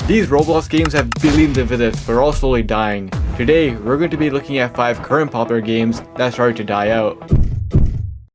These Roblox games have billions of visits, but are all slowly dying. Today, we're going to be looking at 5 current popular games that started to die out.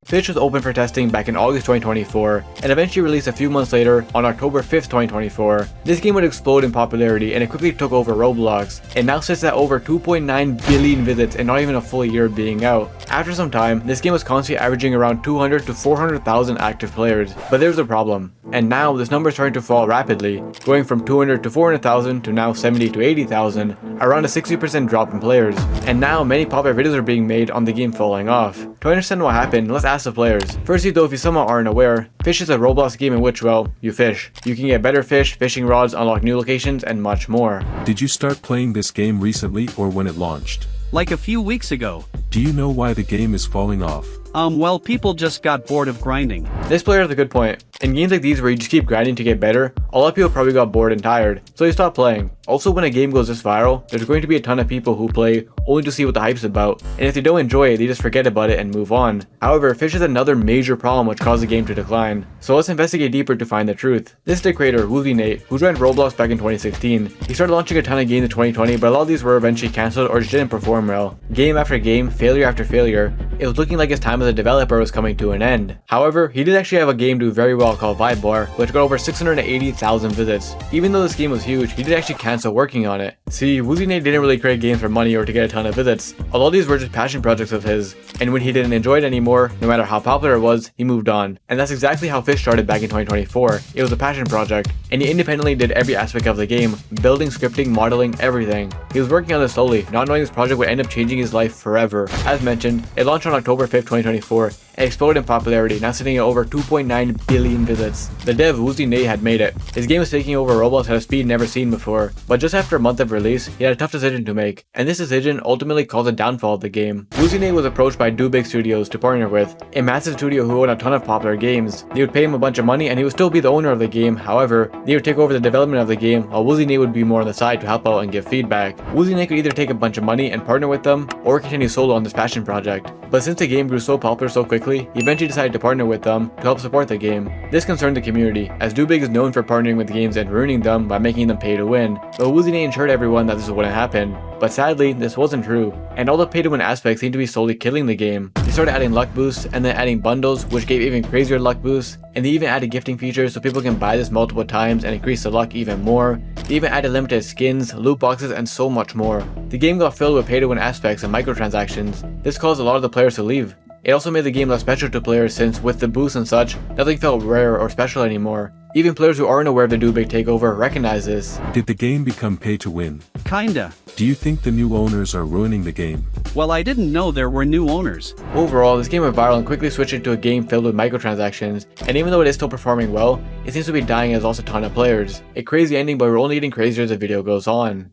Fisch was open for testing back in August 2024, and eventually released a few months later on October 5th, 2024. This game would explode in popularity, and it quickly took over Roblox. It now sits at over 2.9 billion visits and not even a full year being out. After some time, this game was constantly averaging around 200 to 400,000 active players, but there's a problem. And now this number is starting to fall rapidly, going from 200 to 400,000 to now 70 to 80,000, around a 60% drop in players. And now many popular videos are being made on the game falling off. To understand what happened, let's ask the players. Firstly though, if you somehow aren't aware, Fisch is a Roblox game in which, well, you fish. You can get better fish, fishing rods, unlock new locations, and much more. Did you start playing this game recently or when it launched? Like a few weeks ago. Do you know why the game is falling off? Well, people just got bored of grinding. This player has a good point. In games like these where you just keep grinding to get better, a lot of people probably got bored and tired, so they stopped playing. Also, when a game goes this viral, there's going to be a ton of people who play only to see what the hype's about, and if they don't enjoy it, they just forget about it and move on. However, Fisch is another major problem which caused the game to decline, so let's investigate deeper to find the truth. This is the creator, Nate, who joined Roblox back in 2016. He started launching a ton of games in 2020, but a lot of these were eventually cancelled or just didn't perform well. Game after game, failure after failure, it was looking like his time as a developer was coming to an end. However, he did actually have a game do very well called Blade Ball, which got over 680,000 visits. Even though this game was huge, he did actually cancel working on it. See, Nate didn't really create games for money or to get a ton of visits. A lot of these were just passion projects of his, and when he didn't enjoy it anymore, no matter how popular it was, he moved on. And that's exactly how Fisch started back in 2024. It was a passion project, and he independently did every aspect of the game, building, scripting, modeling, everything. He was working on this slowly, not knowing this project would end up changing his life forever. As mentioned, it launched on October 5th, 2024, and exploded in popularity, now sitting at over 2.9 billion visits. The dev, Nate, had made it. His game was taking over Roblox at a speed never seen before, but just after a month of release, he had a tough decision to make, and this decision ultimately caused the downfall of the game. Nate was approached by Big Studios to partner with, a massive studio who owned a ton of popular games. They would pay him a bunch of money and he would still be the owner of the game. However, they would take over the development of the game, while Nate would be more on the side to help out and give feedback. Nate could either take a bunch of money and partner with them, or continue solo on this passion project. But since the game grew so popular so quickly, he eventually decided to partner with them to help support the game. This concerned the community, as Big is known for partnering with games and ruining them by making them pay to win. So Nate assured everyone that this wouldn't happen. But sadly, this wasn't true, and all the pay-to-win aspects seemed to be slowly killing the game. They started adding luck boosts, and then adding bundles, which gave even crazier luck boosts, and they even added gifting features so people can buy this multiple times and increase the luck even more. They even added limited skins, loot boxes, and so much more. The game got filled with pay-to-win aspects and microtransactions. This caused a lot of the players to leave. It also made the game less special to players since, with the boosts and such, nothing felt rare or special anymore. Even players who aren't aware of the Big takeover recognize this. Did the game become pay to win? Kinda. Do you think the new owners are ruining the game? Well, I didn't know there were new owners. Overall, this game went viral and quickly switched into a game filled with microtransactions, and even though it is still performing well, it seems to be dying as lost a ton of players. A crazy ending, but we're only getting crazier as the video goes on.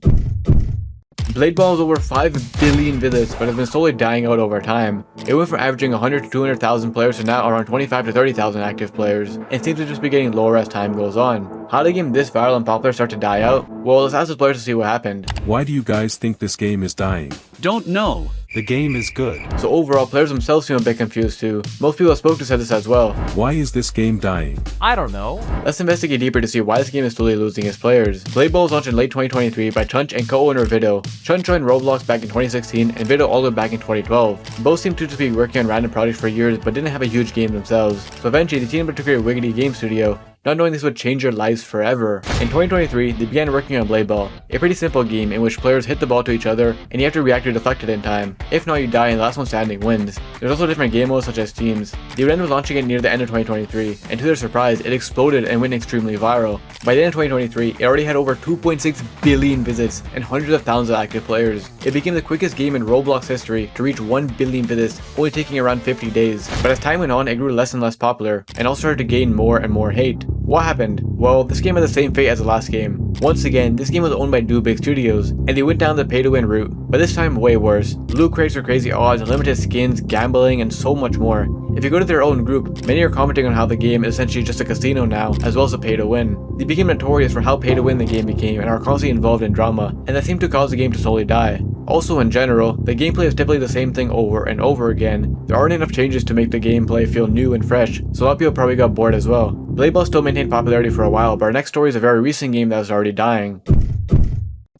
Blade Ball has over 5 billion visits, but has been slowly dying out over time. It went from averaging 100 to 200,000 players to now around 25 to 30,000 active players, and seems to just be getting lower as time goes on. How did a game this viral and popular start to die out? Well, let's ask the players to see what happened. Why do you guys think this game is dying? Don't know. The game is good. So overall, players themselves seem a bit confused too. Most people I spoke to said this as well. Why is this game dying? I don't know. Let's investigate deeper to see why this game is slowly losing its players. Blade Ball was launched in late 2023 by Chunch and co-owner Vido. Chunch joined Roblox back in 2016 and Vido all the way back in 2012. Both seemed to just be working on random projects for years but didn't have a huge game themselves. So eventually they teamed up to create Wiggity Game Studio, not knowing this would change their lives forever. In 2023, they began working on Blade Ball, a pretty simple game in which players hit the ball to each other and you have to react or deflect it in time. If not, you die and the last one standing wins. There's also different game modes such as teams. They would end up launching it near the end of 2023, and to their surprise, it exploded and went extremely viral. By the end of 2023, it already had over 2.6 billion visits and hundreds of thousands of active players. It became the quickest game in Roblox history to reach 1 billion visits, only taking around 50 days. But as time went on, it grew less and less popular, and also started to gain more and more hate. What happened? Well, this game had the same fate as the last game. Once again, this game was owned by Big Studios, and they went down the pay-to-win route, but this time way worse. Loot crates for crazy odds, limited skins, gambling, and so much more. If you go to their own group, many are commenting on how the game is essentially just a casino now, as well as a pay-to-win. They became notorious for how pay-to-win the game became and are constantly involved in drama, and that seemed to cause the game to slowly die. Also in general, the gameplay is typically the same thing over and over again. There aren't enough changes to make the gameplay feel new and fresh, so a lot of people probably got bored as well. Blade Ball still maintained popularity for a while, but our next story is a very recent game that is already dying.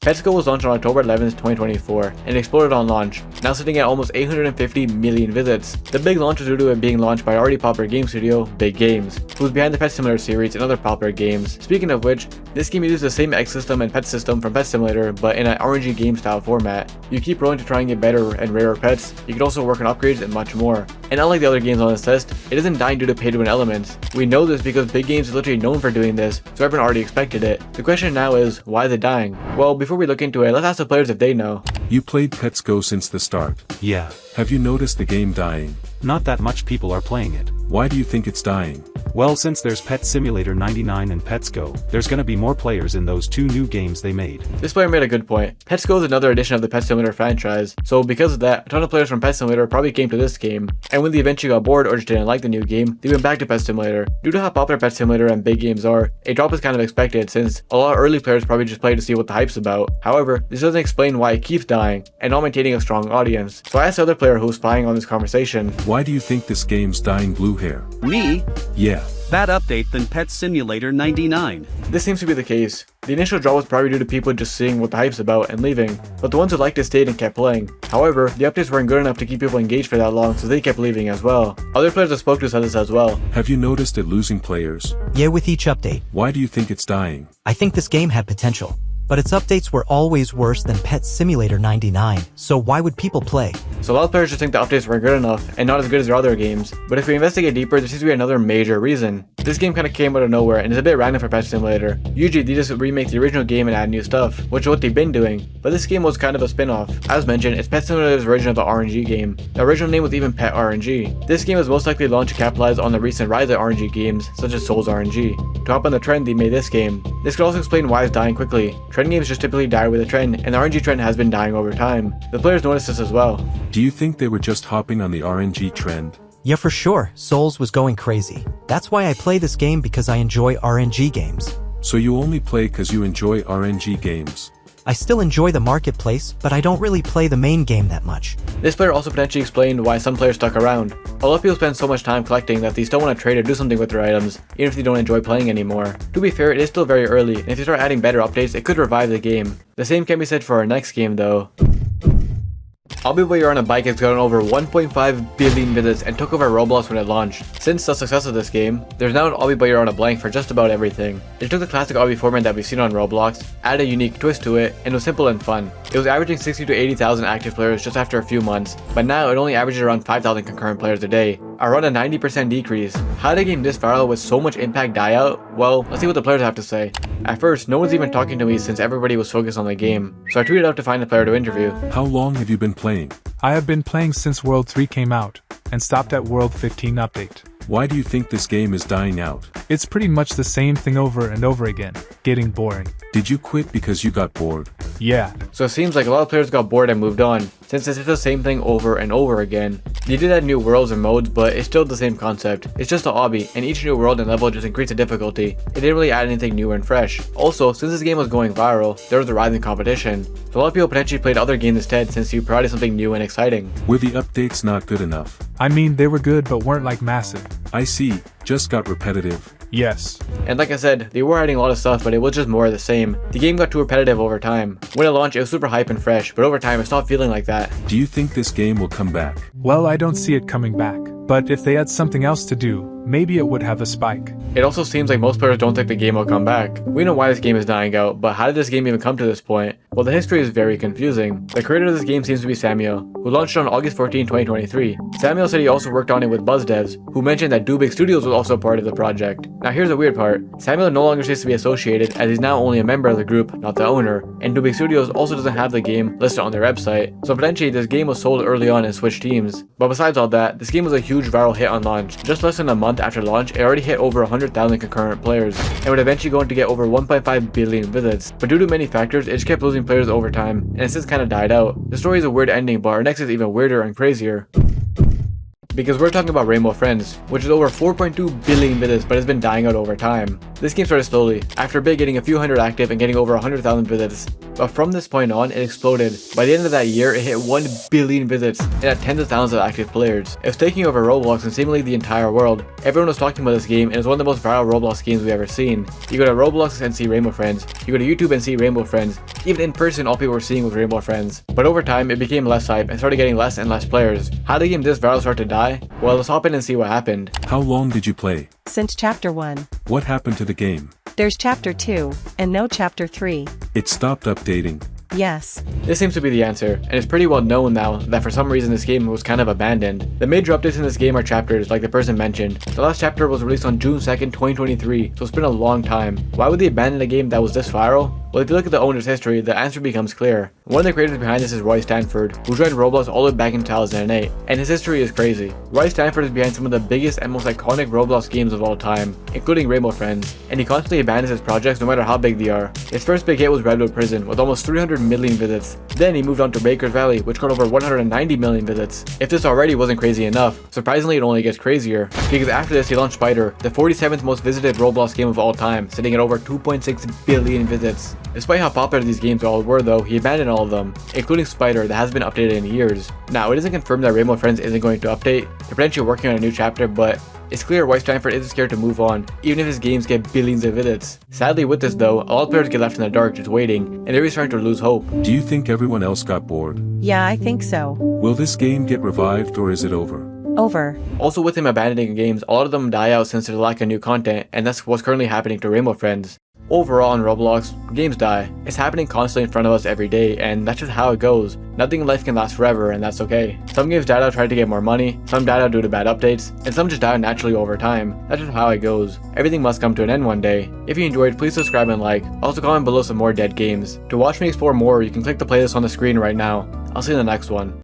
Pets Go was launched on October 11th, 2024, and exploded on launch, now sitting at almost 850 million visits. The big launch was due to it being launched by already popular game studio, Big Games, who's behind the Pet Simulator series and other popular games. Speaking of which, this game uses the same X system and pet system from Pet Simulator, but in an RNG game style format. You keep rolling to try and get better and rarer pets, you can also work on upgrades and much more. And unlike the other games on this list, it isn't dying due to pay-to-win elements. We know this because Big Games is literally known for doing this, so everyone already expected it. The question now is, why is it dying? Well, before we look into it, let's ask the players if they know. You played Pets Go since the start. Yeah, Have you noticed the game dying? not that much people are playing it. Why do you think it's dying? Well, since there's Pet Simulator 99 and Pets Go, there's gonna be more players in those two new games they made. This player made a good point. Pets Go is another edition of the Pet Simulator franchise, so because of that, a ton of players from Pet Simulator probably came to this game, and when they eventually got bored or just didn't like the new game, they went back to Pet Simulator. Due to how popular Pet Simulator and Big Games are, a drop is kind of expected since a lot of early players probably just play to see what the hype's about. However, this doesn't explain why it keeps dying and not maintaining a strong audience. So I asked the other player who was spying on this conversation. Why do you think this game's dying, Blue Hair? Me? Yeah. Bad update than Pet Simulator 99. This seems to be the case. The initial draw was probably due to people just seeing what the hype's about and leaving, but the ones who liked it stayed and kept playing. However, the updates weren't good enough to keep people engaged for that long, so they kept leaving as well. Other players I spoke to said this as well. Have you noticed it losing players? Yeah, with each update. Why do you think it's dying? I think this game had potential, but its updates were always worse than Pet Simulator 99, so why would people play? So a lot of players just think the updates weren't good enough and not as good as their other games, but if we investigate deeper, there seems to be another major reason. This game kinda came out of nowhere and is a bit random for Pet Simulator. Usually they just remake the original game and add new stuff, which is what they've been doing, but this game was kind of a spin-off. As mentioned, it's Pet Simulator's version of the RNG game. The original name was even Pet RNG. This game was most likely launched to capitalize on the recent rise of RNG games, such as Souls RNG. To hop on the trend, they made this game. This could also explain why it's dying quickly. Trend games just typically die with a trend, and the RNG trend has been dying over time. The players noticed this as well. Do you think they were just hopping on the RNG trend? Yeah, for sure, Souls was going crazy. That's why I play this game, because I enjoy RNG games. So you only play cause you enjoy RNG games? I still enjoy the marketplace, but I don't really play the main game that much. This player also potentially explained why some players stuck around. A lot of people spend so much time collecting that they still want to trade or do something with their items, even if they don't enjoy playing anymore. To be fair, it is still very early, and if you start adding better updates, it could revive the game. The same can be said for our next game though. Obby While You're on a Bike has gotten over 1.5 billion visits and took over Roblox when it launched. Since the success of this game, there's now an Obby While You're on a Blank for just about everything. It took the classic Obby format that we've seen on Roblox, added a unique twist to it, and was simple and fun. It was averaging 60 to 80,000 active players just after a few months, but now it only averages around 5,000 concurrent players a day, around a 90% decrease. How did a game this viral with so much impact die out? Well, let's see what the players have to say. At first, no one's even talking to me since everybody was focused on the game, so I tweeted out to find a player to interview. How long have you been playing? I have been playing since World 3 came out, and stopped at World 15 update. Why do you think this game is dying out? It's pretty much the same thing over and over again, getting boring. Did you quit because you got bored? Yeah, So it seems like a lot of players got bored and moved on, since it's the same thing over and over again. They did add new worlds and modes, but it's still the same concept. It's just a obby, and each new world and level just increased the difficulty. It didn't really add anything new and fresh. Also, since this game was going viral, there was a rise in competition. So a lot of people potentially played other games instead since you provided something new and exciting. Were the updates not good enough? I mean they were good but weren't like massive. I see, just got repetitive. Yes. And like I said, they were adding a lot of stuff, but it was just more of the same. The game got too repetitive over time. When it launched, it was super hype and fresh, but over time it stopped feeling like that. Do you think this game will come back? Well, I don't see it coming back. But if they had something else to do, maybe it would have a spike. It also seems like most players don't think the game will come back. We know why this game is dying out, but how did this game even come to this point? Well, the history is very confusing. The creator of this game seems to be Samuel, who launched it on August 14, 2023. Samuel said he also worked on it with Buzz Devs, who mentioned that Big Studios was also part of the project. Now here's the weird part. Samuel no longer seems to be associated, as he's now only a member of the group, not the owner, and Big Studios also doesn't have the game listed on their website, so potentially this game was sold early on and switched teams. But besides all that, this game was a huge viral hit on launch. Just less than a month after launch, it already hit over 100,000 concurrent players, and would eventually go on to get over 1.5 billion visits. But due to many factors, it just kept losing players over time, and it since kinda died out. The story is a weird ending, but our next is even weirder and crazier. Because we're talking about Rainbow Friends, which is over 4.2 billion visits but has been dying out over time. This game started slowly, after Big getting a few hundred active and getting over 100,000 visits. but from this point on, it exploded. By the end of that year, it hit 1 billion visits and had tens of thousands of active players. It was taking over Roblox and seemingly the entire world. Everyone was talking about this game, and it was one of the most viral Roblox games we've ever seen. You go to Roblox and see Rainbow Friends. You go to YouTube and see Rainbow Friends. Even in person, all people were seeing was Rainbow Friends. But over time, it became less hype and started getting less and less players. How did a game this viral start to die? Well, let's hop in and see what happened. How long did you play? Since Chapter 1. What happened to the game? There's Chapter 2, and no Chapter 3. It stopped updating. Yes. This seems to be the answer, and it's pretty well known now that for some reason this game was kind of abandoned. The major updates in this game are chapters, like the person mentioned. The last chapter was released on June 2nd, 2023, so it's been a long time. Why would they abandon a game that was this viral? Well, if you look at the owner's history, the answer becomes clear. One of the creators behind this is Roy Stanford, who joined Roblox all the way back in 2008, and his history is crazy. Roy Stanford is behind some of the biggest and most iconic Roblox games of all time, including Rainbow Friends, and he constantly abandons his projects no matter how big they are. His first big hit was Redwood Prison, with almost 300 million visits. Then he moved on to Baker's Valley, which got over 190 million visits. If this already wasn't crazy enough, surprisingly it only gets crazier, because after this he launched Spider, the 47th most visited Roblox game of all time, sitting at over 2.6 billion visits. Despite how popular these games all were though, he abandoned all of them, including Spider that hasn't been updated in years. Now, it isn't confirmed that Rainbow Friends isn't going to update, they're potentially working on a new chapter, but it's clear Roy Stanford isn't scared to move on, even if his games get billions of visits. Sadly with this though, a lot of players get left in the dark just waiting, and they're really starting to lose hope. Do you think everyone else got bored? Yeah, I think so. Will this game get revived or is it over? Over. Also with him abandoning games, a lot of them die out since there's a lack of new content, and that's what's currently happening to Rainbow Friends. Overall on Roblox, games die. It's happening constantly in front of us every day, and that's just how it goes. Nothing in life can last forever, and that's okay. Some games died out trying to get more money, some died out due to bad updates, and some just die out naturally over time. That's just how it goes. Everything must come to an end one day. If you enjoyed, please subscribe and like. Also comment below some more dead games. To watch me explore more, you can click the playlist on the screen right now. I'll see you in the next one.